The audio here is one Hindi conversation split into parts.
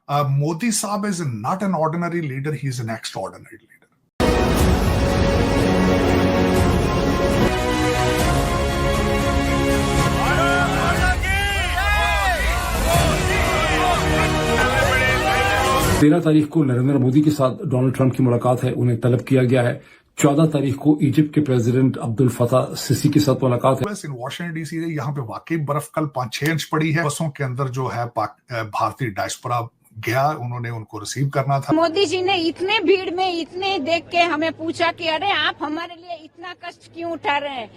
Modi Saab is not an ordinary leader, he is an extraordinary leader. तेरह तारीख को नरेंद्र मोदी के साथ डोनाल्ड ट्रंप की मुलाकात है, उन्हें तलब किया गया है। 14 तारीख को इजिप्ट के प्रेसिडेंट अब्दुल फताह सिसी के साथ मुलाकात है। बस इन वाशिंगटन डीसी यहाँ पे वाकई बर्फ कल 5-6 इंच पड़ी है। बसों के अंदर जो है भारतीय डायस्पोरा गया, उन्होंने उनको रिसीव करना था। मोदी जी ने इतने भीड़ में इतने देख के हमें पूछा कि अरे आप हमारे लिए इतना कष्ट क्यों उठा रहे हैं?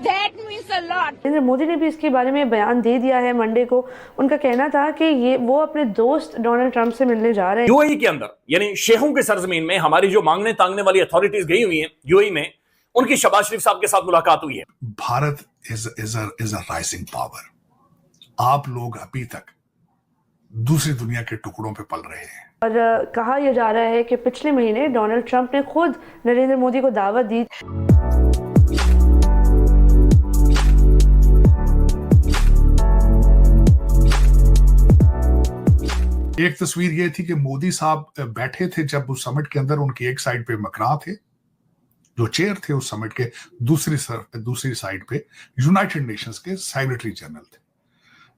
That means a lot. Narendra Modi ने भी इसके बारे में बयान दे दिया है मंडे को। उनका कहना था कि वो अपने दोस्त डोनाल्ड ट्रंप से मिलने जा रहे हैं। यूएई के अंदर यानी शेखों के सरजमीन में हमारी जो मांगने तांगने वाली अथॉरिटीज गई हुई हैं यूएई में, उनकी शहबाज शरीफ साहब के साथ मुलाकात हुई है। Bharat is a rising power. आप लोग अभी तक दूसरी दुनिया के टुकड़ों पे पल रहे हैं। और कहा यह जा रहा है कि पिछले महीने डोनाल्ड ट्रंप ने खुद नरेंद्र मोदी को दावत दी। एक तस्वीर ये थी कि मोदी साहब बैठे थे जब उस समिट के अंदर, उनकी एक साइड पे मैक्रोन थे, जो चेयर थे उस समिट के, दूसरी साइड पे यूनाइटेड नेशंस के सेक्रेटरी जनरल थे।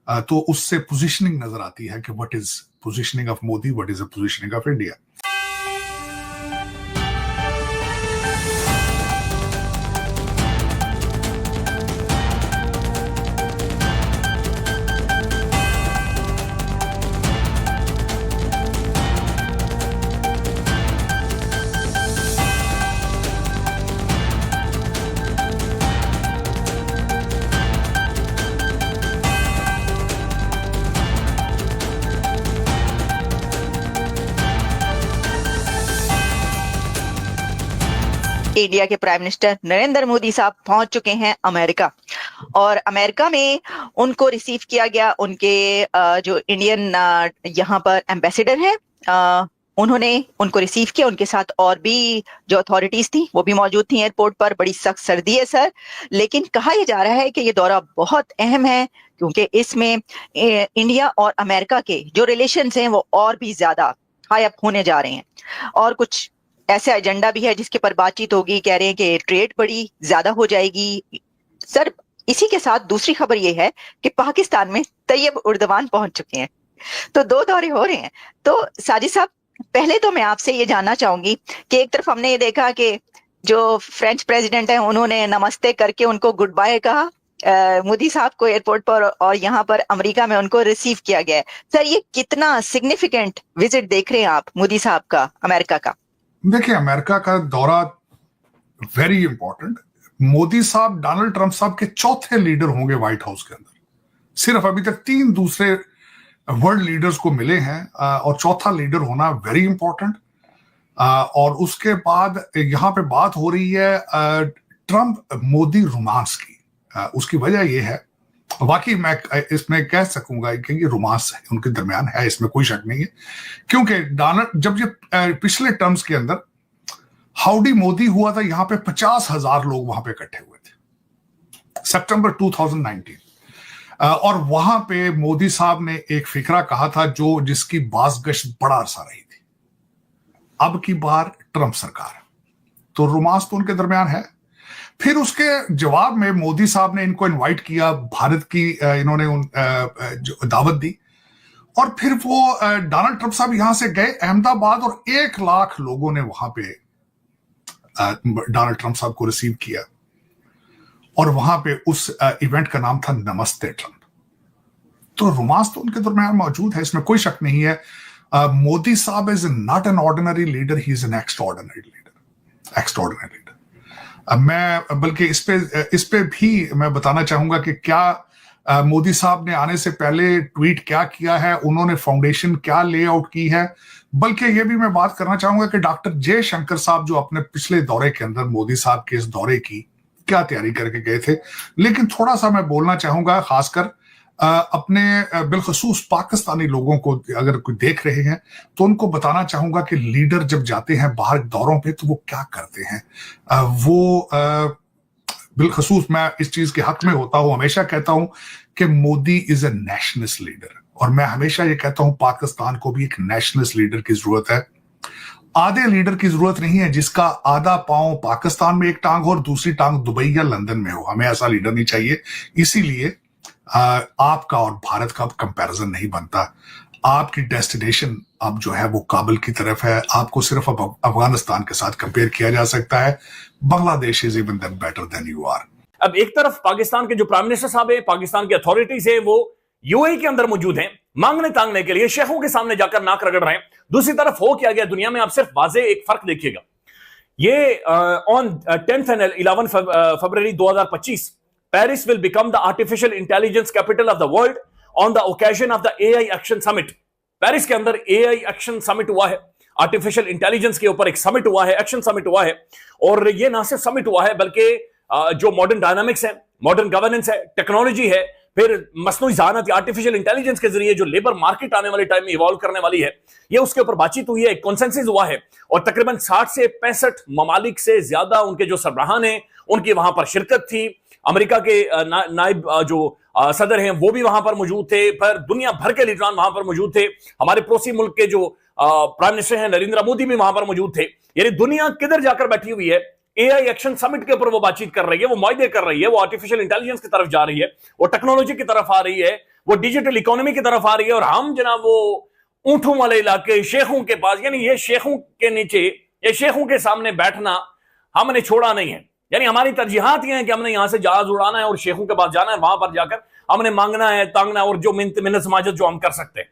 तो उससे पोजीशनिंग नजर आती है कि what is positioning of Modi, what is the positioning of India. India के प्राइम मिनिस्टर नरेंद्र मोदी साहब पहुंच चुके हैं अमेरिका, और अमेरिका में उनको रिसीव किया गया। उनके जो इंडियन यहाँ पर एम्बेसडर है, उन्होंने उनको रिसीव किया। उनके साथ और भी जो अथॉरिटीज थी वो भी मौजूद थी एयरपोर्ट पर। बड़ी सख्त सर्दी है सर, लेकिन कहा यह जा रहा है कि ये दौरा बहुत अहम है, क्योंकि इसमें इंडिया और अमेरिका के जो रिलेशंस हैं वो और भी ज्यादा हाई अप होने जा रहे हैं। और कुछ ऐसा एजेंडा भी है जिसके पर बातचीत होगी। कह रहे हैं कि ट्रेड बड़ी ज्यादा हो जाएगी। सर, इसी के साथ दूसरी खबर ये है कि पाकिस्तान में तैयब उर्दवान पहुंच चुके हैं, तो 2 दौरे हो रहे हैं। तो साजिद साहब, पहले तो मैं आपसे ये जानना चाहूंगी कि एक तरफ हमने ये देखा कि जो फ्रेंच प्रेसिडेंट है उन्होंने नमस्ते करके उनको गुड बाय कहा मोदी साहब को एयरपोर्ट पर, और यहाँ पर अमेरिका में उनको रिसीव किया गया है। सर, ये कितना सिग्निफिकेंट विजिट देख रहे हैं आप मोदी साहब का अमेरिका का? देखिए, अमेरिका का दौरा वेरी इंपॉर्टेंट। मोदी साहब डोनाल्ड ट्रंप साहब के चौथे लीडर होंगे व्हाइट हाउस के अंदर। सिर्फ अभी तक 3 दूसरे वर्ल्ड लीडर्स को मिले हैं, और चौथा लीडर होना वेरी इंपॉर्टेंट। और उसके बाद यहाँ पे बात हो रही है ट्रंप मोदी रोमांस की। उसकी वजह यह है, वाकई मैं इसमें कह सकूंगा कि ये रोमांस उनके दरमियान है, इसमें कोई शक नहीं है। क्योंकि डोनाल्ड, जब ये पिछले टर्म्स के अंदर हाउडी मोदी हुआ था, यहां पे 50,000 लोग वहां पे इकट्ठे हुए थे सितंबर 2019। और वहां पे मोदी साहब ने एक फिक्रा कहा था जिसकी बाज़गश्त बड़ा अरसा रही थी। अब की बार ट्रंप सरकार, तो रोमांस तो उनके दरमियान है। फिर उसके जवाब में मोदी साहब ने इनको इनवाइट किया, भारत की इन्होंने जो दावत दी, और फिर वो डोनाल्ड ट्रंप साहब यहां से गए अहमदाबाद, और 1 लाख लोगों ने वहां पे डोनाल्ड ट्रंप साहब को रिसीव किया। और वहां पे उस इवेंट का नाम था नमस्ते ट्रंप। तो रोमांस तो उनके दरमियान मौजूद है, इसमें कोई शक नहीं है। मोदी साहब is not an ordinary leader, he is an extraordinary leader, extraordinary leader. मैं बल्कि इस पे भी मैं बताना चाहूंगा कि क्या मोदी साहब ने आने से पहले ट्वीट क्या किया है, उन्होंने फाउंडेशन क्या लेआउट की है। बल्कि ये भी मैं बात करना चाहूंगा कि डॉक्टर जयशंकर साहब जो अपने पिछले दौरे के अंदर मोदी साहब के इस दौरे की क्या तैयारी करके गए थे। लेकिन थोड़ा सा मैं बोलना चाहूंगा, खासकर अपने बिलखसूस पाकिस्तानी लोगों को, अगर कोई देख रहे हैं तो उनको बताना चाहूंगा कि लीडर जब जाते हैं बाहर दौरों पे तो वो क्या करते हैं। वो बिलखसूस मैं इस चीज के हक में होता हूं, हमेशा कहता हूं कि Modi is a nationalist leader. और मैं हमेशा ये कहता हूं पाकिस्तान को भी एक नेशनलिस्ट लीडर की जरूरत है। आधे लीडर की जरूरत नहीं है जिसका आधा पांव पाकिस्तान में एक टांग हो और दूसरी टांग दुबई या लंदन में हो। हमें ऐसा लीडर नहीं चाहिए। इसीलिए आपका और भारत का कंपैरिजन नहीं बनता। आपकी डेस्टिनेशन अब जो है वो काबुल की तरफ है। आपको सिर्फ अब अफगानिस्तान के साथ कंपेयर किया जा सकता है। Bangladesh is even then better than you are. अब एक तरफ पाकिस्तान के जो प्राइम मिनिस्टर साहब है, पाकिस्तान की अथॉरिटीज है, वो यूएई के अंदर मौजूद हैं, मांगने तांगने के लिए शेखों के सामने जाकर नाक रगड़ रहे हैं। दूसरी तरफ हो क्या गया दुनिया में, आप सिर्फ वाजे एक फर्क देखिएगा। ये on 10th and 11 February 2025 Paris will become the artificial intelligence capital of the world on the occasion of the AI action summit. Paris के अंदर एआई एक्शन समिट हुआ है, आर्टिफिशियल इंटेलिजेंस के ऊपर एक समिट हुआ है, एक्शन समिट हुआ है। और ये ना सिर्फ समिट हुआ है बल्कि जो मॉडर्न डायनामिक्स है, मॉडर्न गवर्नेंस है, टेक्नोलॉजी है, फिर मसनूई ज़हानत या आर्टिफिशियल इंटेलिजेंस के जरिए जो लेबर मार्केट आने वाले टाइम में इवॉल्व करने वाली है, ये उसके ऊपर बातचीत हुई है, एक कॉन्सेंसस हुआ है। और तकरीबन 60 से 65 ममालिक से ज्यादा उनके जो सरबराहान हैं उनकी वहां पर शिरकत थी। अमेरिका के नायब जो सदर हैं वो भी वहां पर मौजूद थे, पर दुनिया भर के लीडरान वहां पर मौजूद थे। हमारे पड़ोसी मुल्क के जो प्राइम मिनिस्टर हैं नरेंद्र मोदी भी वहां पर मौजूद थे। यानी दुनिया किधर जाकर बैठी हुई है, एआई एक्शन समिट के ऊपर वो बातचीत कर रही है, वो मुआहदे कर रही है, वो आर्टिफिशियल इंटेलिजेंस की तरफ जा रही है, वो टेक्नोलॉजी की तरफ आ रही है, वो डिजिटल इकोनॉमी की तरफ आ रही है। और हम जनाब वो ऊंटों वाले इलाके शेखों के पास, यानी ये शेखों के नीचे, ये शेखों के सामने बैठना हमने छोड़ा नहीं है। यानी हमारी तरजीहात ये हैं कि हमने यहां से जहाज उड़ाना है और शेखों के पास जाना है, वहां पर जाकर हमने मांगना है, तांगना है और जो मिन्नत समाजत जो हम कर सकते हैं,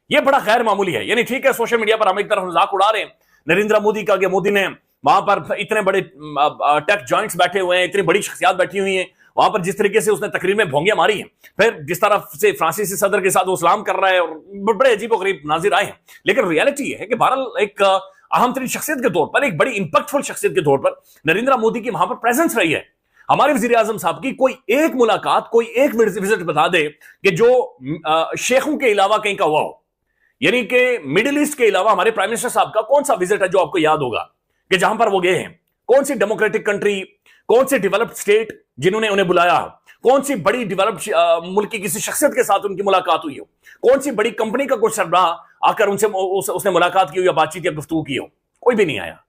ये बड़ा गैर मामूली है। यानी ठीक है, सोशल मीडिया पर हम एक तरफ मजाक उड़ा रहे हैं नरेंद्र मोदी का कि मोदी ने वहां पर इतने बड़े टेक जॉइंट्स बैठे हुए हैं, इतनी बड़ी शख्सियत बैठी हुई हैं, वहां पर जिस तरीके से उसने तकरीर में भोंगे मारी हैं, फिर जिस तरफ से फ्रांसीसी सदर के साथ वो सलाम कर रहा है और बड़े अजीब गरीब नाजिर आए हैं। लेकिन रियलिटी ये है कि बहरहाल एक अहम तरीन शख्सियत के तौर पर, एक बड़ी इंपैक्टफुल शख्सियत के तौर पर नरेंद्र मोदी की वहां पर प्रेजेंस रही है। हमारे वजीर आजम साहब की कोई एक मुलाकात, कोई एक विजिट बता दे कि जो शेखों के अलावा कहीं का हुआ हो। यानी कि मिडिल ईस्ट के अलावा हमारे प्राइम मिनिस्टर साहब का कौन सा विजिट है जो आपको याद होगा कि जहां पर वो गए हैं? कौन सी डेमोक्रेटिक कंट्री, कौन सी डेवलप्ड स्टेट जिन्होंने उन्हें बुलाया, कौन सी बड़ी डेवलप्ड मुल्क की किसी शख्सियत के साथ उनकी मुलाकात हुई हो, कौन सी बड़ी कंपनी का कोई सरबराह आकर उनसे उसने मुलाकात की हो या बातचीत या गुफ्तगू की हो? कोई भी नहीं आया,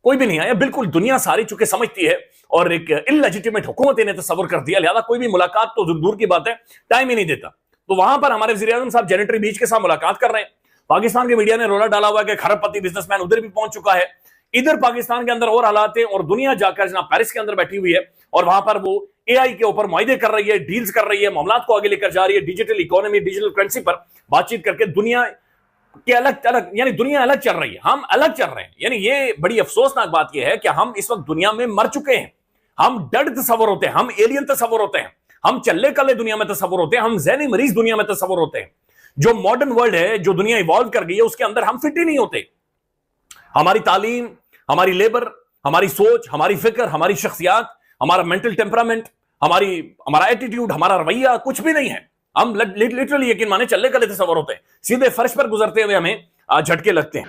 कोई भी नहीं आया। बिल्कुल दुनिया सारी चुके समझती है और एक इललेजिटिमेट हुकूमत ने तस्वर कर दिया, लिहाजा कोई भी मुलाकात तो दूर की बात है, टाइम ही नहीं देता। तो वहां पर हमारे वजीर आजम साहब जेनेटरी बीच के साथ मुलाकात कर रहे हैं। पाकिस्तान के मीडिया ने रोला डाला हुआ कि खरबपति बिजनेसमैन उधर भी पहुंच चुका है। इधर पाकिस्तान के अंदर और हालात है और दुनिया जाकर जनाब पेरिस के अंदर बैठी हुई है और वहां पर वो एआई के ऊपर मुआहदे कर रही है, डील्स कर रही है, मामलात को आगे लेकर जा रही है, डिजिटल इकोनॉमी, डिजिटल करेंसी पर बातचीत करके दुनिया के अलग, यानी दुनिया अलग चल रही है, हम अलग चल रहे हैं। यानी ये बड़ी अफसोसनाक बात यह है कि हम इस वक्त दुनिया में मर चुके हैं। हम डेड तस्वर होते हैं, हम एलियन तस्वर होते हैं, हम चल्ले कल्ले दुनिया में तस्वर होते हैं, हम ज़हनी मरीज दुनिया में तस्वर होते हैं। जो मॉडर्न वर्ल्ड है, जो दुनिया इवॉल्व कर गई है, उसके अंदर हम फिट ही नहीं होते। हमारी तालीम, हमारी लेबर, हमारी सोच, हमारी फिक्र, हमारी शख्सियात, हमारा मेंटल टेम्परामेंट, हमारा एटीट्यूड, हमारा रवैया कुछ भी नहीं है। हम लिटरली यकीन माने चलने का तस्वर होते हैं, सीधे फर्श पर गुजरते हुए हमें झटके लगते हैं।